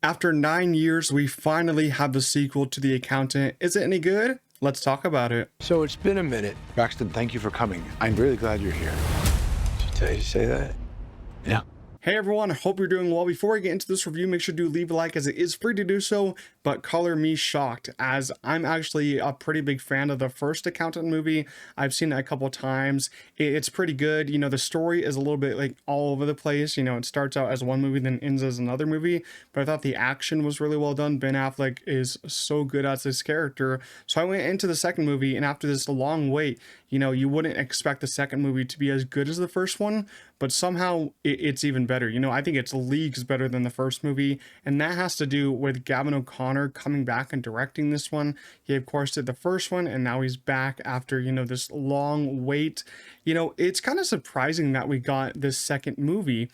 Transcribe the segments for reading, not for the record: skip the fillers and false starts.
After 9 years, we finally have the sequel to The Accountant. Is it any good? Let's talk about it. So it's been a minute. Braxton, thank you for coming. I'm really glad you're here. Did you tell you to say that? Yeah. Hey everyone, I hope you're doing well. Before I get into this review, make sure to leave a like as it is free to do so, but color me shocked as I'm actually a pretty big fan of the first Accountant movie. I've seen it a couple times. It's pretty good. You know, the story is a little bit like all over the place. You know, it starts out as one movie, then ends as another movie, but I thought the action was really well done. Ben Affleck is so good as this character. So I went into the second movie, and after this long wait, you know, you wouldn't expect the second movie to be as good as the first one, but somehow it's even better. You know, I think it's leagues better than the first movie, and that has to do with Gavin OConor coming back and directing this one. He, of course, did the first one, and now he's back after, you know, this long wait. You know, it's kind of surprising that we got this second movie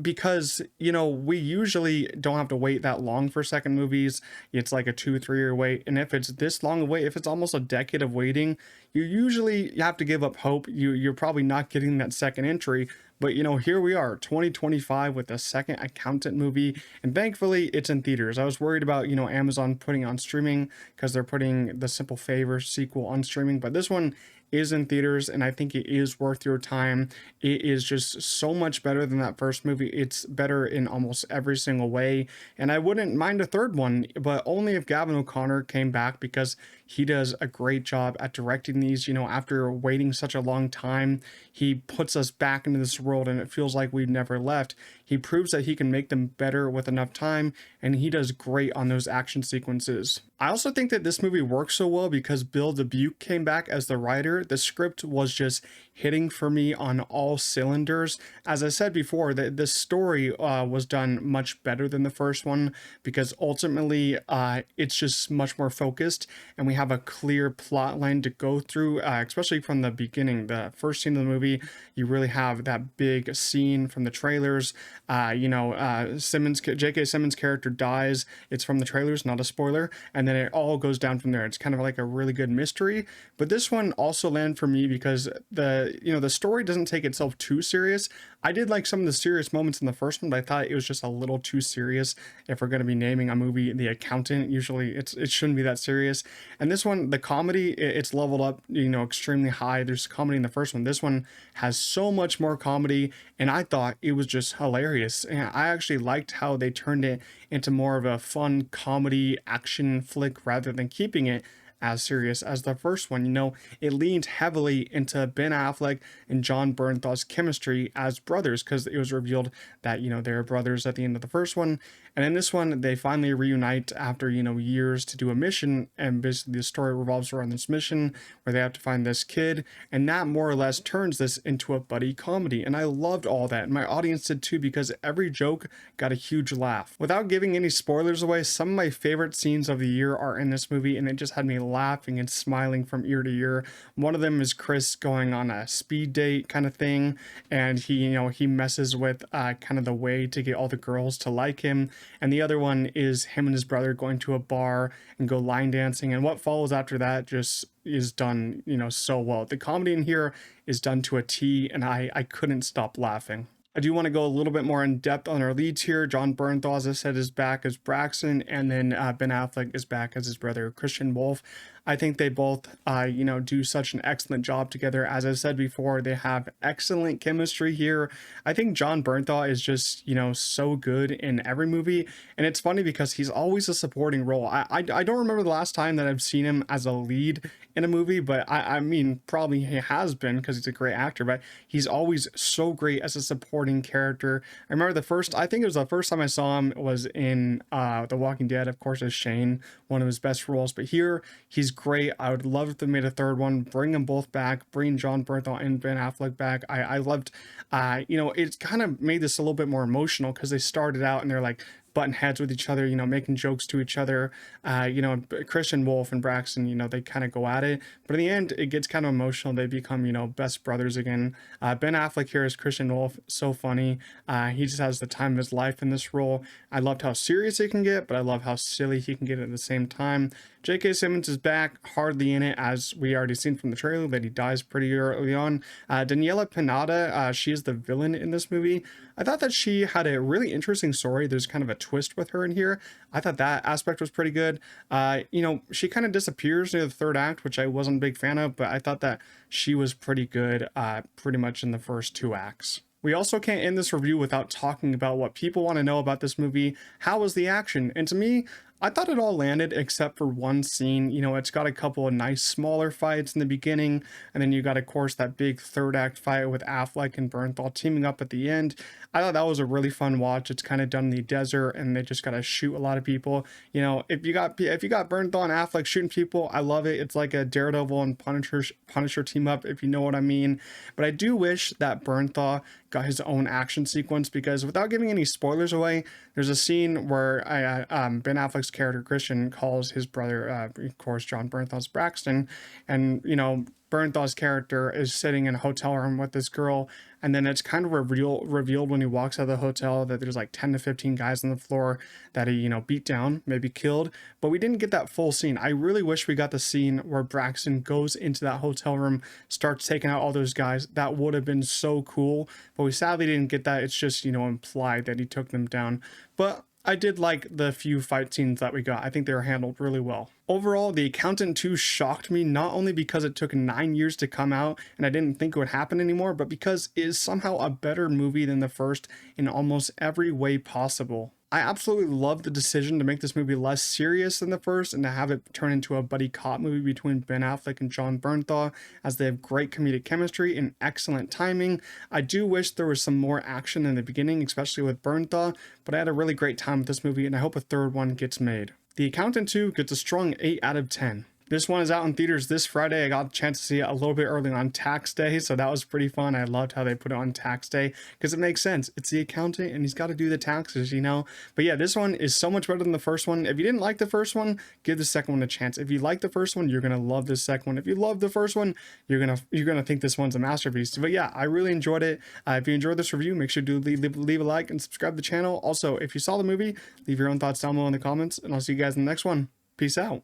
because, you know, we usually don't have to wait that long for second movies. It's like a 2 3 year wait, and if it's this long a wait, if it's almost a decade of waiting, you have to give up hope. You're probably not getting that second entry. But, you know, here we are, 2025 with the second Accountant movie, and thankfully it's in theaters. I was worried about, you know, Amazon putting on streaming because they're putting the Simple Favor sequel on streaming, but this one is in theaters, and I think it is worth your time. It is just so much better than that first movie. It's better in almost every single way, and I wouldn't mind a third one, but only if Gavin OConor came back, because he does a great job at directing these. You know, after waiting such a long time, he puts us back into this world and it feels like we've never left. He proves that he can make them better with enough time, and he does great on those action sequences. I also think that this movie works so well because Bill Dubuque came back as the writer. The script was just hitting for me on all cylinders. As I said before, the story was done much better than the first one because ultimately it's just much more focused, and we have a clear plot line to go through, especially from the beginning. The first scene of the movie, you really have that big scene from the trailers. J.K. Simmons' character dies. It's from the trailers, not a spoiler. And then it all goes down from there. It's kind of like a really good mystery. But this one also landed for me because the story doesn't take itself too serious. I did like some of the serious moments in the first one, but I thought it was just a little too serious. If we're going to be naming a movie The Accountant, usually it shouldn't be that serious. And this one, the comedy, it's leveled up, you know, extremely high. There's comedy in the first one. This one has so much more comedy, and I thought it was just hilarious. And I actually liked how they turned it into more of a fun comedy action flick rather than keeping it as serious as the first one. You know, it leaned heavily into Ben Affleck and John Bernthal's chemistry as brothers, because it was revealed that, you know, they're brothers at the end of the first one. And in this one, they finally reunite after, you know, years to do a mission. And basically the story revolves around this mission where they have to find this kid. And that more or less turns this into a buddy comedy. And I loved all that. And my audience did too, because every joke got a huge laugh. Without giving any spoilers away, some of my favorite scenes of the year are in this movie, and it just had me laughing and smiling from ear to ear. One of them is Chris going on a speed date kind of thing, and he messes with kind of the way to get all the girls to like him. And the other one is him and his brother going to a bar and go line dancing, and what follows after that just is done, you know, so well. The comedy in here is done to a T, and I couldn't stop laughing. I do want to go a little bit more in depth on our leads here. John Bernthal, as I said, is back as Braxton, and then Ben Affleck is back as his brother, Christian Wolf. I think they both, do such an excellent job together. As I said before, they have excellent chemistry here. I think John Bernthal is just, you know, so good in every movie. And it's funny because he's always a supporting role. I don't remember the last time that I've seen him as a lead in a movie, but I mean, probably he has been because he's a great actor, but he's always so great as a supporting character. I remember I think it was the first time I saw him was in The Walking Dead, of course, as Shane, one of his best roles. But here, he's great. I would love if they made a third one, bring them both back, bring John Bernthal and Ben Affleck back. I loved, it kind of made this a little bit more emotional because they started out and they're like butting heads with each other, you know, making jokes to each other. Christian Wolf and Braxton, you know, they kind of go at it, but in the end, it gets kind of emotional. They become, you know, best brothers again. Ben Affleck here as Christian Wolf, so funny. He just has the time of his life in this role. I loved how serious he can get, but I love how silly he can get at the same time. J.K. Simmons is back, hardly in it, as we already seen from the trailer that he dies pretty early on. Daniela Pinata, she is the villain in this movie. I thought that she had a really interesting story. There's kind of a twist with her in here. I thought that aspect was pretty good. She kind of disappears near the third act, which I wasn't a big fan of, but I thought that she was pretty good pretty much in the first two acts. We also can't end this review without talking about what people want to know about this movie. How was the action? And to me, I thought it all landed except for one scene. It's got a couple of nice smaller fights in the beginning, and then you got, of course, that big third act fight with Affleck and Bernthal teaming up at the end. I thought that was a really fun watch. It's kind of done in the desert, and they just got to shoot a lot of people. If you got Bernthal and Affleck shooting people, I love it. It's like a Daredevil and Punisher team up, if you know what I mean. But I do wish that Bernthal got his own action sequence, because without giving any spoilers away, there's a scene where Ben Affleck's character Christian calls his brother, of course, John Bernthal's Braxton, and Bernthal's character is sitting in a hotel room with this girl, and then it's kind of revealed when he walks out of the hotel that there's like 10 to 15 guys on the floor that he beat down, maybe killed, but we didn't get that full scene. I really wish we got the scene where Braxton goes into that hotel room, starts taking out all those guys. That would have been so cool, but we sadly didn't get that. It's just implied that he took them down. But I did like the few fight scenes that we got. I think they were handled really well. Overall, The Accountant 2 shocked me, not only because it took 9 years to come out and I didn't think it would happen anymore, but because it is somehow a better movie than the first in almost every way possible. I absolutely love the decision to make this movie less serious than the first and to have it turn into a buddy cop movie between Ben Affleck and John Bernthal, as they have great comedic chemistry and excellent timing. I do wish there was some more action in the beginning, especially with Bernthal, but I had a really great time with this movie and I hope a third one gets made. The Accountant 2 gets a strong 8 out of 10. This one is out in theaters this Friday. I got a chance to see it a little bit early on tax day, so that was pretty fun. I loved how they put it on tax day because it makes sense. It's the accountant and he's got to do the taxes, But yeah, this one is so much better than the first one. If you didn't like the first one, give the second one a chance. If you like the first one, you're gonna love the second one. If you love the first one, you're gonna think this one's a masterpiece. But yeah, I really enjoyed it. If you enjoyed this review, make sure to leave a like and subscribe to the channel. Also, if you saw the movie, leave your own thoughts down below in the comments, and I'll see you guys in the next one. Peace out.